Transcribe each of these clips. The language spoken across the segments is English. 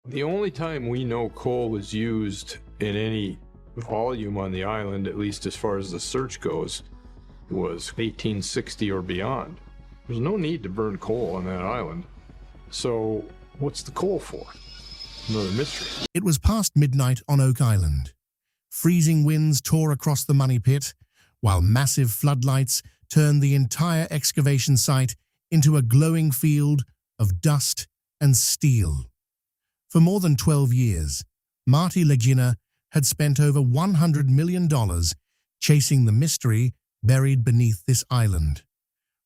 The only time we know coal was used in any volume on the island, at least as far as the search goes, was 1860 or beyond. There's no need to burn coal on that island. So what's the coal for? Another mystery. It was past midnight on Oak Island. Freezing winds tore across the money pit, while massive floodlights turned the entire excavation site into a glowing field of dust and steel. For more than 12 years, Marty Lagina had spent over $100 million chasing the mystery buried beneath this island.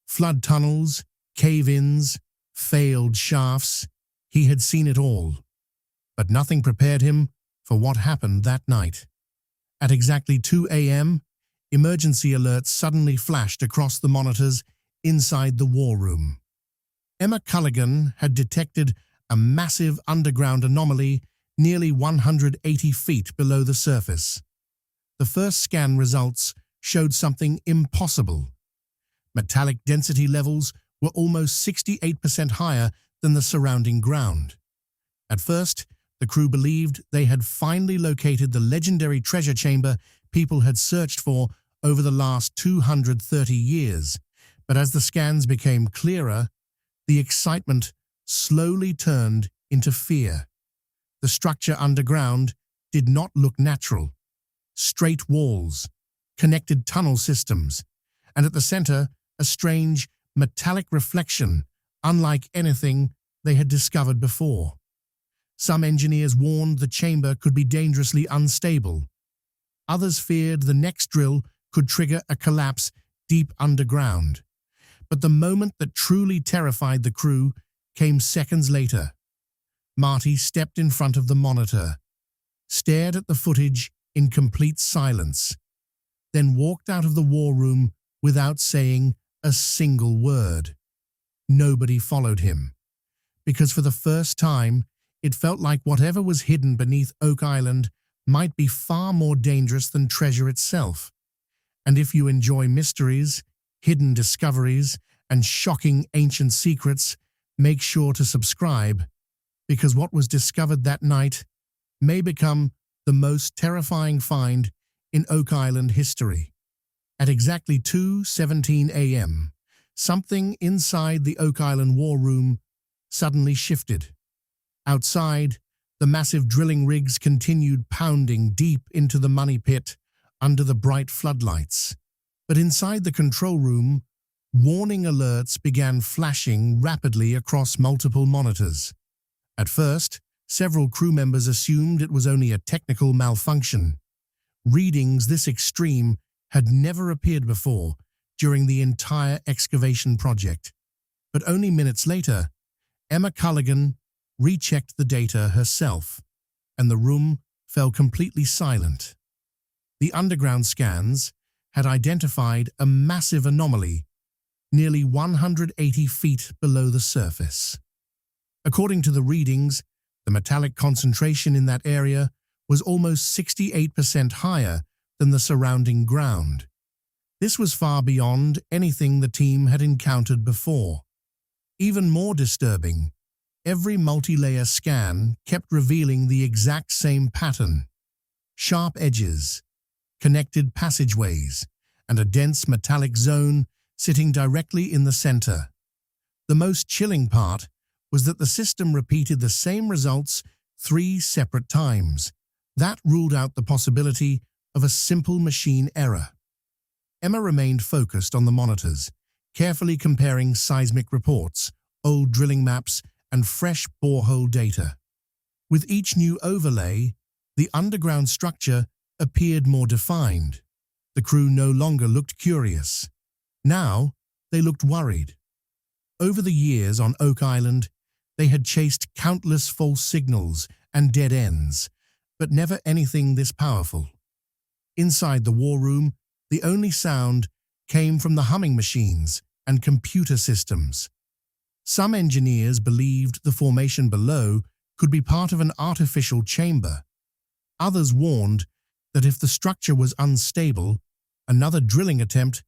Flood tunnels, cave-ins, failed shafts, he had seen it all. But nothing prepared him for what happened that night. At exactly 2 a.m., emergency alerts suddenly flashed across the monitors inside the war room. Emma Culligan had detected a massive underground anomaly nearly 180 feet below the surface. The first scan results showed something impossible. Metallic density levels were almost 68% higher than the surrounding ground. At first, the crew believed they had finally located the legendary treasure chamber people had searched for over the last 230 years. But as the scans became clearer, the excitement slowly turned into fear. The structure underground did not look natural. Straight walls, connected tunnel systems, and at the center, a strange metallic reflection, unlike anything they had discovered before. Some engineers warned the chamber could be dangerously unstable. Others feared the next drill could trigger a collapse deep underground. But the moment that truly terrified the crew came seconds later. Marty stepped in front of the monitor, stared at the footage in complete silence, then walked out of the war room without saying a single word. Nobody followed him, because for the first time, it felt like whatever was hidden beneath Oak Island might be far more dangerous than treasure itself. And if you enjoy mysteries, hidden discoveries, and shocking ancient secrets, make sure to subscribe, because what was discovered that night may become the most terrifying find in Oak Island history. At exactly 2:17 a.m., something inside the Oak Island war room suddenly shifted. Outside, the massive drilling rigs continued pounding deep into the money pit under the bright floodlights. But inside the control room, warning alerts began flashing rapidly across multiple monitors. At first, several crew members assumed it was only a technical malfunction. Readings this extreme had never appeared before during the entire excavation project. But only minutes later, Emma Culligan rechecked the data herself, and the room fell completely silent. The underground scans had identified a massive anomaly nearly 180 feet below the surface. According to the readings, the metallic concentration in that area was almost 68% higher than the surrounding ground. This was far beyond anything the team had encountered before. Even more disturbing, every multi-layer scan kept revealing the exact same pattern: sharp edges, connected passageways, and a dense metallic zone sitting directly in the center. The most chilling part was that the system repeated the same results 3 separate times. That ruled out the possibility of a simple machine error. Emma remained focused on the monitors, carefully comparing seismic reports, old drilling maps, and fresh borehole data. With each new overlay, the underground structure appeared more defined. The crew no longer looked curious. Now, they looked worried. Over the years on Oak Island, they had chased countless false signals and dead ends, but never anything this powerful. Inside the war room, the only sound came from the humming machines and computer systems. Some engineers believed the formation below could be part of an artificial chamber. Others warned that if the structure was unstable, another drilling attempt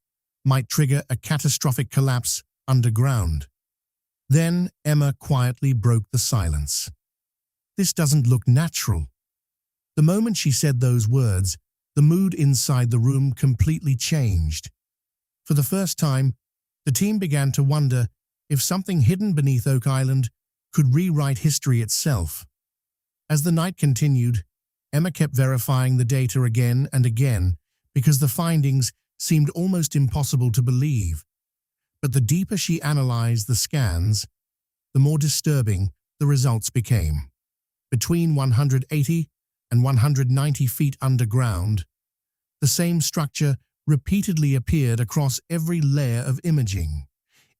might trigger a catastrophic collapse underground. Then Emma quietly broke the silence. This doesn't look natural." The moment she said those words, the mood inside the room completely changed. For the first time, the team began to wonder if something hidden beneath Oak Island could rewrite history itself. As the night continued, Emma kept verifying the data again and again because the findings seemed almost impossible to believe. But the deeper she analyzed the scans, the more disturbing the results became. Between 180 and 190 feet underground, the same structure repeatedly appeared across every layer of imaging.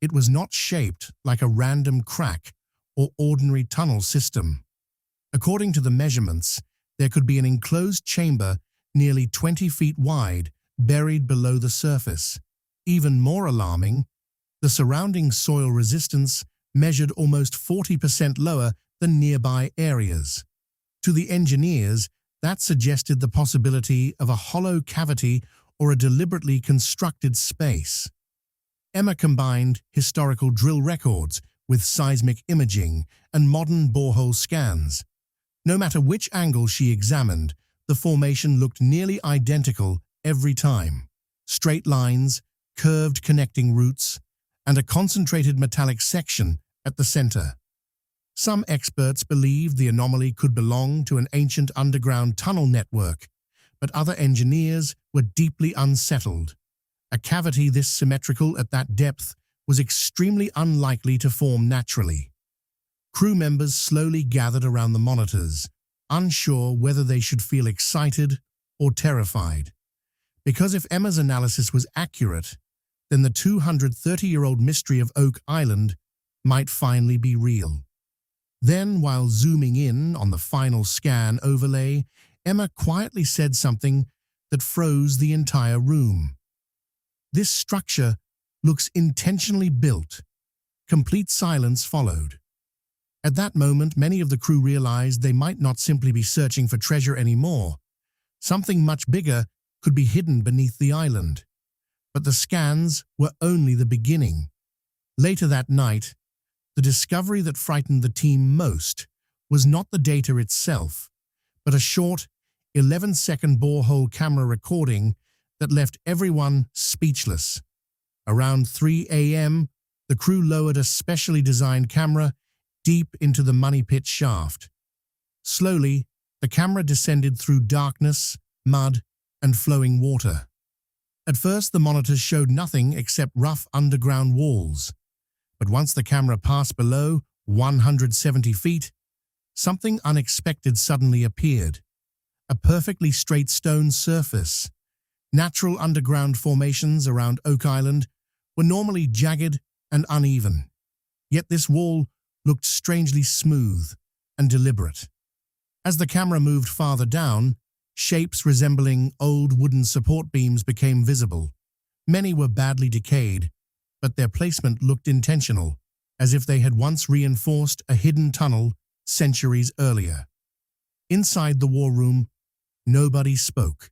It was not shaped like a random crack or ordinary tunnel system. According to the measurements, there could be an enclosed chamber nearly 20 feet wide, buried below the surface. Even more alarming, the surrounding soil resistance measured almost 40% lower than nearby areas. To the engineers, that suggested the possibility of a hollow cavity or a deliberately constructed space. Emma combined historical drill records with seismic imaging and modern borehole scans. No matter which angle she examined, the formation looked nearly identical every time. Straight lines, curved connecting routes, and a concentrated metallic section at the center. Some experts believed the anomaly could belong to an ancient underground tunnel network, but other engineers were deeply unsettled. A cavity this symmetrical at that depth was extremely unlikely to form naturally. Crew members slowly gathered around the monitors, unsure whether they should feel excited or terrified. Because if Emma's analysis was accurate, then the 230-year-old mystery of Oak Island might finally be real. Then, while zooming in on the final scan overlay, Emma quietly said something that froze the entire room. "This structure looks intentionally built." Complete silence followed. At that moment, many of the crew realized they might not simply be searching for treasure anymore. Something much bigger could be hidden beneath the island. But the scans were only the beginning. Later that night, the discovery that frightened the team most was not the data itself, but a short, 11-second borehole camera recording that left everyone speechless. Around 3 a.m., the crew lowered a specially designed camera deep into the money pit shaft. Slowly, the camera descended through darkness, mud, and flowing water. At first, the monitors showed nothing except rough underground walls. But once the camera passed below 170 feet, something unexpected suddenly appeared. A perfectly straight stone surface. Natural underground formations around Oak Island were normally jagged and uneven. Yet this wall looked strangely smooth and deliberate. As the camera moved farther down, shapes resembling old wooden support beams became visible. Many were badly decayed, but their placement looked intentional, as if they had once reinforced a hidden tunnel centuries earlier. Inside the war room, nobody spoke.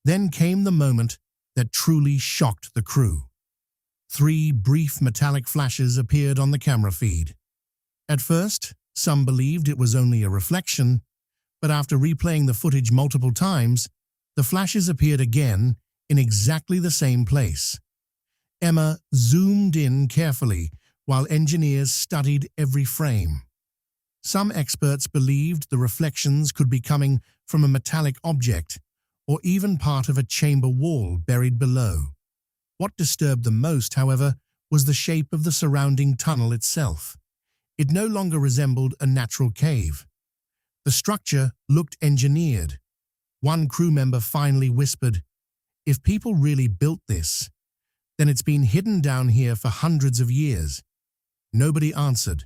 Then came the moment that truly shocked the crew. 3 brief metallic flashes appeared on the camera feed. At first, some believed it was only a reflection, but after replaying the footage multiple times, the flashes appeared again in exactly the same place. Emma zoomed in carefully while engineers studied every frame. Some experts believed the reflections could be coming from a metallic object or even part of a chamber wall buried below. What disturbed them most, however, was the shape of the surrounding tunnel itself. It no longer resembled a natural cave. The structure looked engineered. One crew member finally whispered, "If people really built this, then it's been hidden down here for hundreds of years." Nobody answered,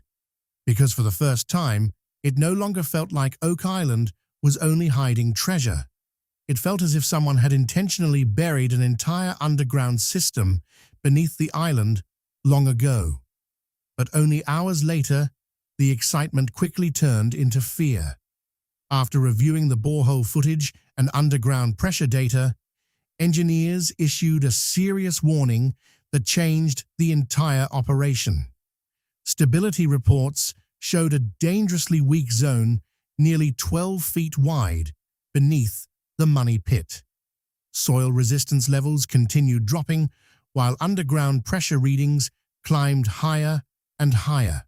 because for the first time, it no longer felt like Oak Island was only hiding treasure. It felt as if someone had intentionally buried an entire underground system beneath the island long ago. But only hours later, the excitement quickly turned into fear. After reviewing the borehole footage and underground pressure data, engineers issued a serious warning that changed the entire operation. Stability reports showed a dangerously weak zone nearly 12 feet wide, beneath the money pit. Soil resistance levels continued dropping, while underground pressure readings climbed higher and higher.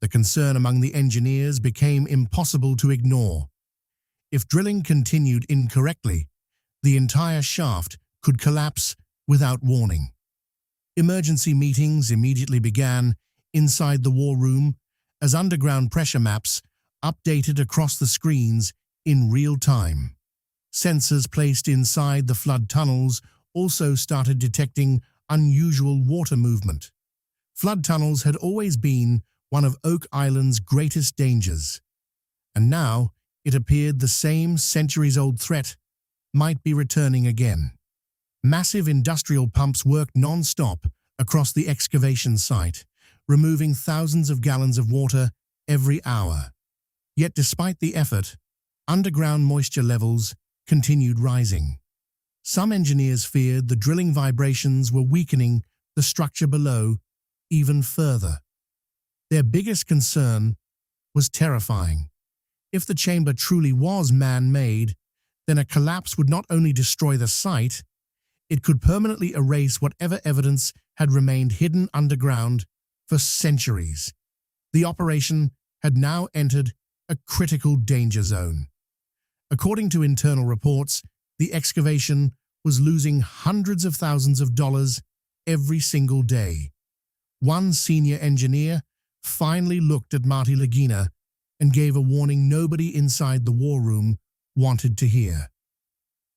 The concern among the engineers became impossible to ignore. If drilling continued incorrectly, the entire shaft could collapse without warning. Emergency meetings immediately began inside the war room as underground pressure maps updated across the screens in real time. Sensors placed inside the flood tunnels also started detecting unusual water movement. Flood tunnels had always been one of Oak Island's greatest dangers, and now it appeared the same centuries-old threat might be returning again. Massive industrial pumps worked non-stop across the excavation site, removing thousands of gallons of water every hour. Yet despite the effort, underground moisture levels continued rising. Some engineers feared the drilling vibrations were weakening the structure below even further. Their biggest concern was terrifying. If the chamber truly was man-made, then a collapse would not only destroy the site, it could permanently erase whatever evidence had remained hidden underground for centuries. The operation had now entered a critical danger zone. According to internal reports, the excavation was losing hundreds of thousands of dollars every single day. One senior engineer finally looked at Marty Lagina and gave a warning nobody inside the war room wanted to hear.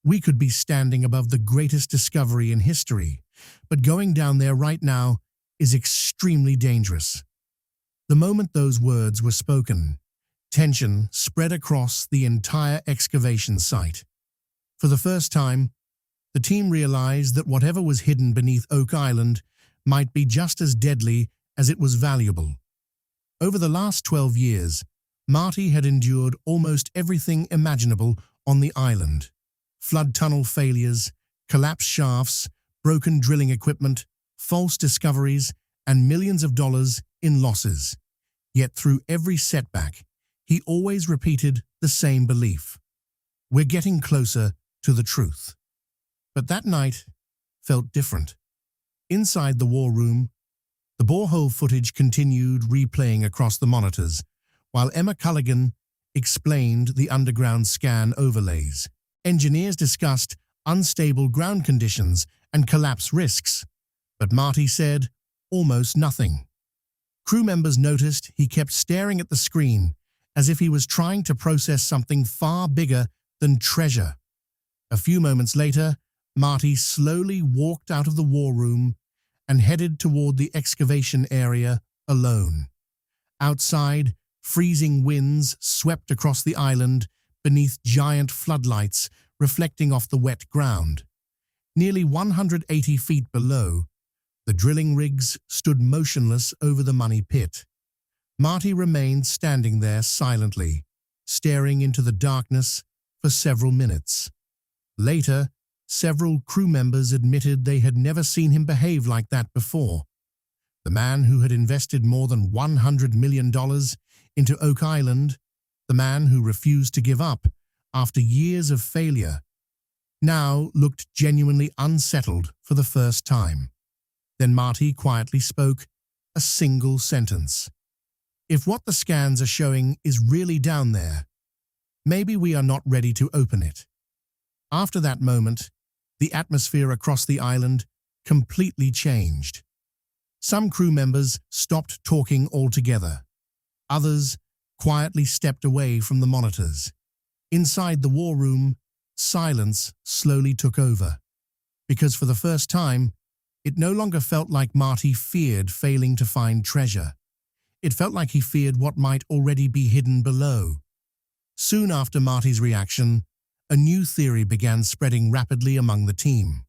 We could be standing above the greatest discovery in history, but going down there right now is extremely dangerous. The moment those words were spoken, tension spread across the entire excavation site. For the first time, the team realized that whatever was hidden beneath Oak Island might be just as deadly as it was valuable. Over the last 12 years, Marty had endured almost everything imaginable on the island. Flood tunnel failures, collapsed shafts, broken drilling equipment, false discoveries, and millions of dollars in losses. Yet through every setback, he always repeated the same belief: we're getting closer to the truth. But that night felt different. Inside the war room, the borehole footage continued replaying across the monitors, while Emma Culligan explained the underground scan overlays. Engineers discussed unstable ground conditions and collapse risks, but Marty said almost nothing. Crew members noticed he kept staring at the screen as if he was trying to process something far bigger than treasure. A few moments later, Marty slowly walked out of the war room and headed toward the excavation area alone. Outside, freezing winds swept across the island beneath giant floodlights reflecting off the wet ground. Nearly 180 feet below, the drilling rigs stood motionless over the money pit. Marty remained standing there silently, staring into the darkness for several minutes. Later, several crew members admitted they had never seen him behave like that before. The man who had invested more than $100 million into Oak Island, the man who refused to give up after years of failure, now looked genuinely unsettled for the first time. Then Marty quietly spoke a single sentence. If what the scans are showing is really down there, maybe we are not ready to open it. After that moment, the atmosphere across the island completely changed. Some crew members stopped talking altogether. Others quietly stepped away from the monitors. Inside the war room, silence slowly took over, because for the first time, it no longer felt like Marty feared failing to find treasure. It felt like he feared what might already be hidden below. Soon after Marty's reaction, a new theory began spreading rapidly among the team.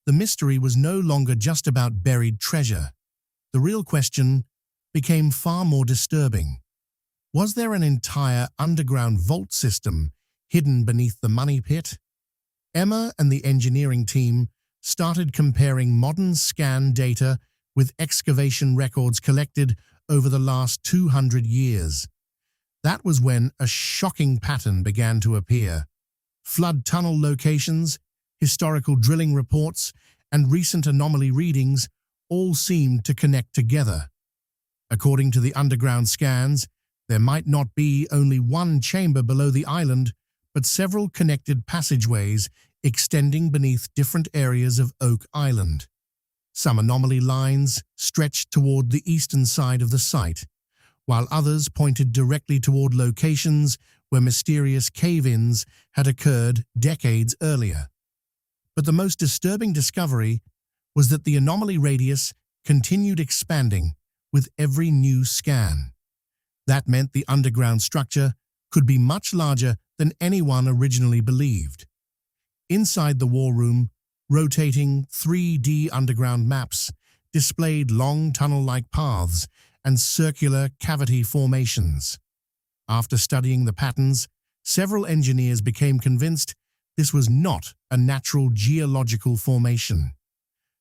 The mystery was no longer just about buried treasure. The real question became far more disturbing. Was there an entire underground vault system hidden beneath the money pit? Emma and the engineering team started comparing modern scan data with excavation records collected over the last 200 years. That was when a shocking pattern began to appear. Flood tunnel locations, historical drilling reports, and recent anomaly readings all seemed to connect together. According to the underground scans, there might not be only one chamber below the island, but several connected passageways extending beneath different areas of Oak Island. Some anomaly lines stretched toward the eastern side of the site, while others pointed directly toward locations where mysterious cave-ins had occurred decades earlier. But the most disturbing discovery was that the anomaly radius continued expanding with every new scan. That meant the underground structure could be much larger than anyone originally believed. Inside the war room, rotating 3D underground maps displayed long tunnel-like paths and circular cavity formations. After studying the patterns, several engineers became convinced this was not a natural geological formation.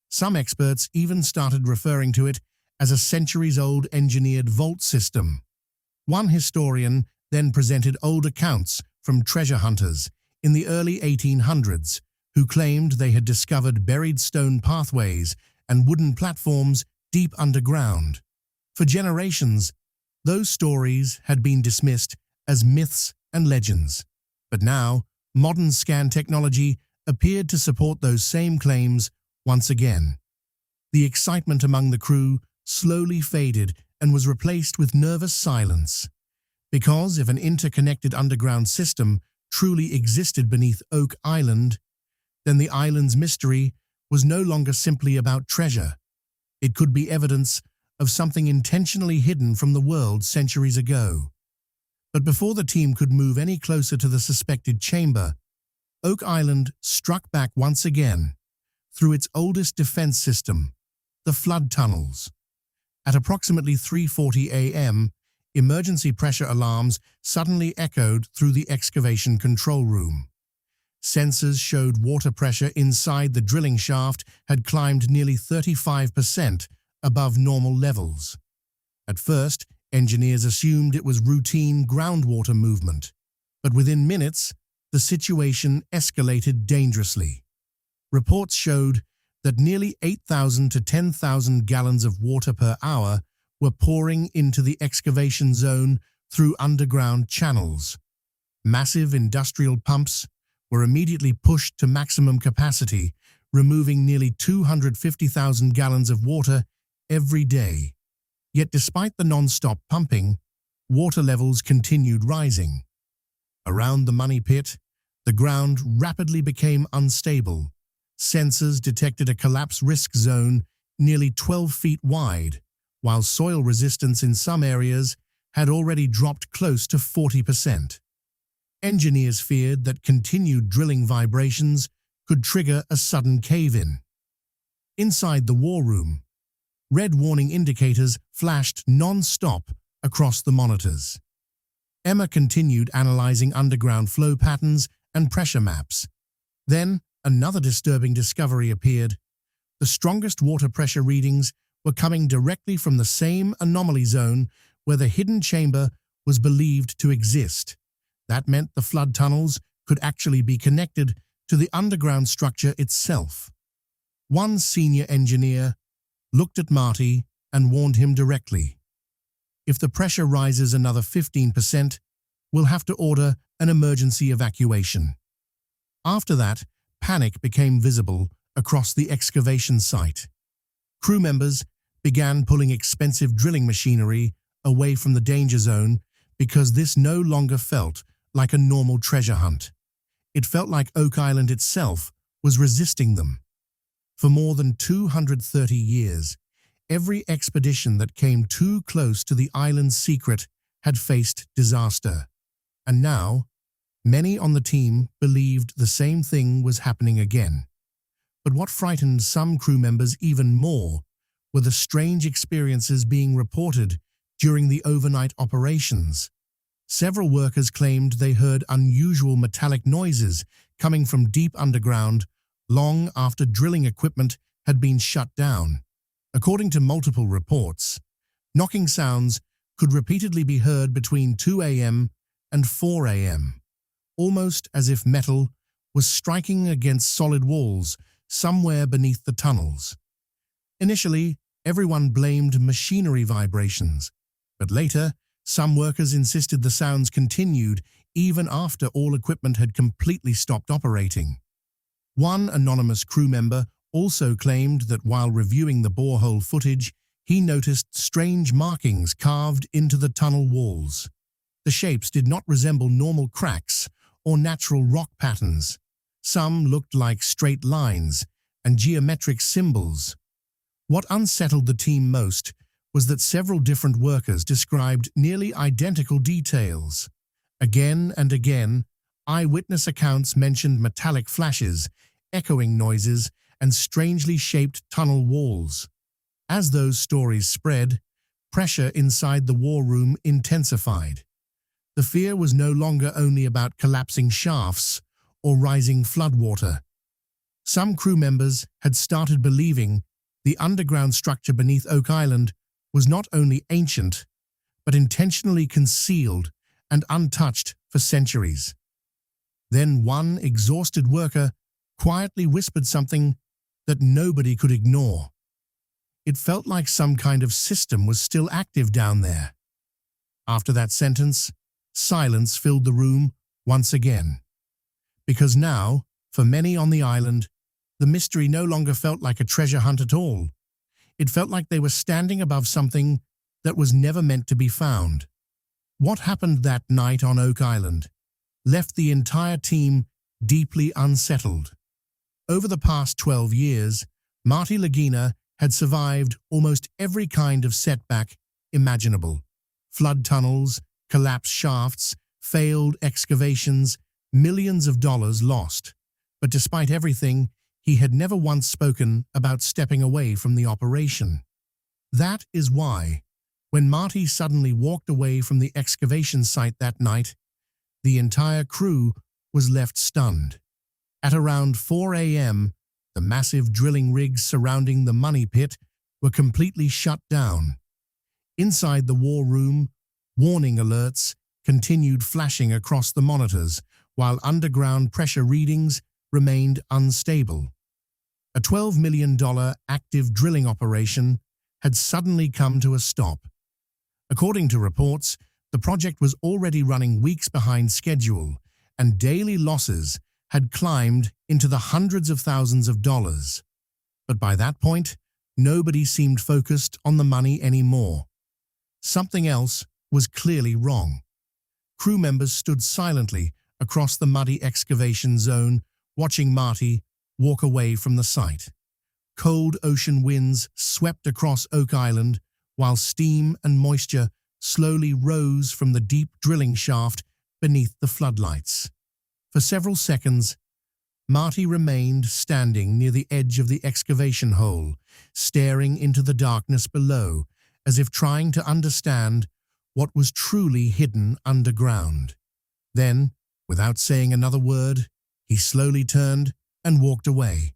Some experts even started referring to it as a centuries-old engineered vault system. One historian then presented old accounts from treasure hunters in the early 1800s who claimed they had discovered buried stone pathways and wooden platforms deep underground. For generations, those stories had been dismissed as myths and legends. But now, modern scan technology appeared to support those same claims once again. The excitement among the crew slowly faded and was replaced with nervous silence. Because if an interconnected underground system truly existed beneath Oak Island, then the island's mystery was no longer simply about treasure. It could be evidence of something intentionally hidden from the world centuries ago. But before the team could move any closer to the suspected chamber, Oak Island struck back once again through its oldest defense system, the flood tunnels. At approximately 3:40 a.m., emergency pressure alarms suddenly echoed through the excavation control room. Sensors showed water pressure inside the drilling shaft had climbed nearly 35% above normal levels. At first, engineers assumed it was routine groundwater movement, but within minutes, the situation escalated dangerously. Reports showed that nearly 8,000 to 10,000 gallons of water per hour were pouring into the excavation zone through underground channels. Massive industrial pumps were immediately pushed to maximum capacity, removing nearly 250,000 gallons of water every day. Yet despite the non-stop pumping, water levels continued rising. Around the money pit, the ground rapidly became unstable. Sensors detected a collapse risk zone nearly 12 feet wide, while soil resistance in some areas had already dropped close to 40%. Engineers feared that continued drilling vibrations could trigger a sudden cave-in. Inside the war room, red warning indicators flashed non-stop across the monitors. Emma continued analyzing underground flow patterns and pressure maps. Then, another disturbing discovery appeared. The strongest water pressure readings were coming directly from the same anomaly zone where the hidden chamber was believed to exist. That meant the flood tunnels could actually be connected to the underground structure itself. One senior engineer looked at Marty and warned him directly. If the pressure rises another 15%, we'll have to order an emergency evacuation. After that, panic became visible across the excavation site. Crew members began pulling expensive drilling machinery away from the danger zone because this no longer felt like a normal treasure hunt. It felt like Oak Island itself was resisting them. For more than 230 years, every expedition that came too close to the island's secret had faced disaster. And now, many on the team believed the same thing was happening again. But what frightened some crew members even more were the strange experiences being reported during the overnight operations. Several workers claimed they heard unusual metallic noises coming from deep underground long after drilling equipment had been shut down. According to multiple reports, knocking sounds could repeatedly be heard between 2 a.m. and 4 a.m., almost as if metal was striking against solid walls somewhere beneath the tunnels. Initially, everyone blamed machinery vibrations, but later, some workers insisted the sounds continued even after all equipment had completely stopped operating. One anonymous crew member also claimed that while reviewing the borehole footage, he noticed strange markings carved into the tunnel walls. The shapes did not resemble normal cracks or natural rock patterns. Some looked like straight lines and geometric symbols. What unsettled the team most was that several different workers described nearly identical details. Again and again, eyewitness accounts mentioned metallic flashes, echoing noises, and strangely shaped tunnel walls. As those stories spread, pressure inside the war room intensified. The fear was no longer only about collapsing shafts or rising floodwater. Some crew members had started believing the underground structure beneath Oak Island was not only ancient, but intentionally concealed and untouched for centuries. Then one exhausted worker quietly whispered something that nobody could ignore. It felt like some kind of system was still active down there. After that sentence, silence filled the room once again. Because now, for many on the island, the mystery no longer felt like a treasure hunt at all. It felt like they were standing above something that was never meant to be found. What happened that night on Oak Island left the entire team deeply unsettled. Over the past 12 years, Marty Lagina had survived almost every kind of setback imaginable. Flood tunnels, collapsed shafts, failed excavations, millions of dollars lost. But despite everything, he had never once spoken about stepping away from the operation. That is why, when Marty suddenly walked away from the excavation site that night, the entire crew was left stunned. At around 4 a.m., the massive drilling rigs surrounding the money pit were completely shut down. Inside the war room, warning alerts continued flashing across the monitors, while underground pressure readings remained unstable. A $12 million active drilling operation had suddenly come to a stop. According to reports, the project was already running weeks behind schedule, and daily losses had climbed into the hundreds of thousands of dollars. But by that point, nobody seemed focused on the money anymore. Something else was clearly wrong. Crew members stood silently across the muddy excavation zone, watching Marty walk away from the site. Cold ocean winds swept across Oak Island, while steam and moisture slowly rose from the deep drilling shaft beneath the floodlights. For several seconds, Marty remained standing near the edge of the excavation hole, staring into the darkness below, as if trying to understand what was truly hidden underground. Then, without saying another word, he slowly turned and walked away.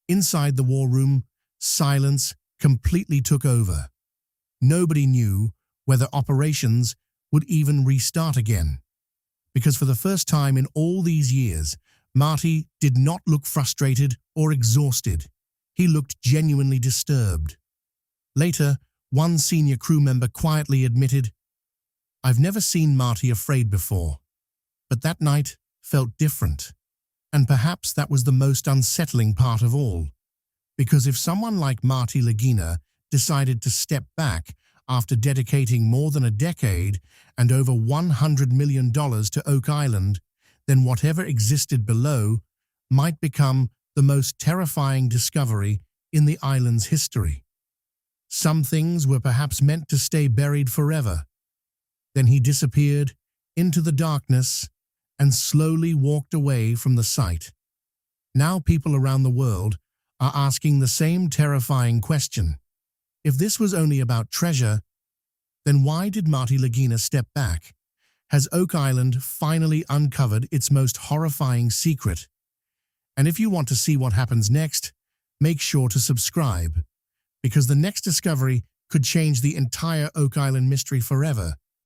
Inside the war room, silence completely took over. Nobody knew whether operations would even restart again. Because for the first time in all these years, Marty did not look frustrated or exhausted. He looked genuinely disturbed. Later, one senior crew member quietly admitted, "I've never seen Marty afraid before, but that night felt different." And perhaps that was the most unsettling part of all. Because if someone like Marty Lagina decided to step back after dedicating more than a decade and over $100 million to Oak Island, then whatever existed below might become the most terrifying discovery in the island's history. Some things were perhaps meant to stay buried forever. Then he disappeared into the darkness and slowly walked away from the site. Now people around the world are asking the same terrifying question. If this was only about treasure, then why did Marty Lagina step back? Has Oak Island finally uncovered its most horrifying secret? And if you want to see what happens next, make sure to subscribe, because the next discovery could change the entire Oak Island mystery forever.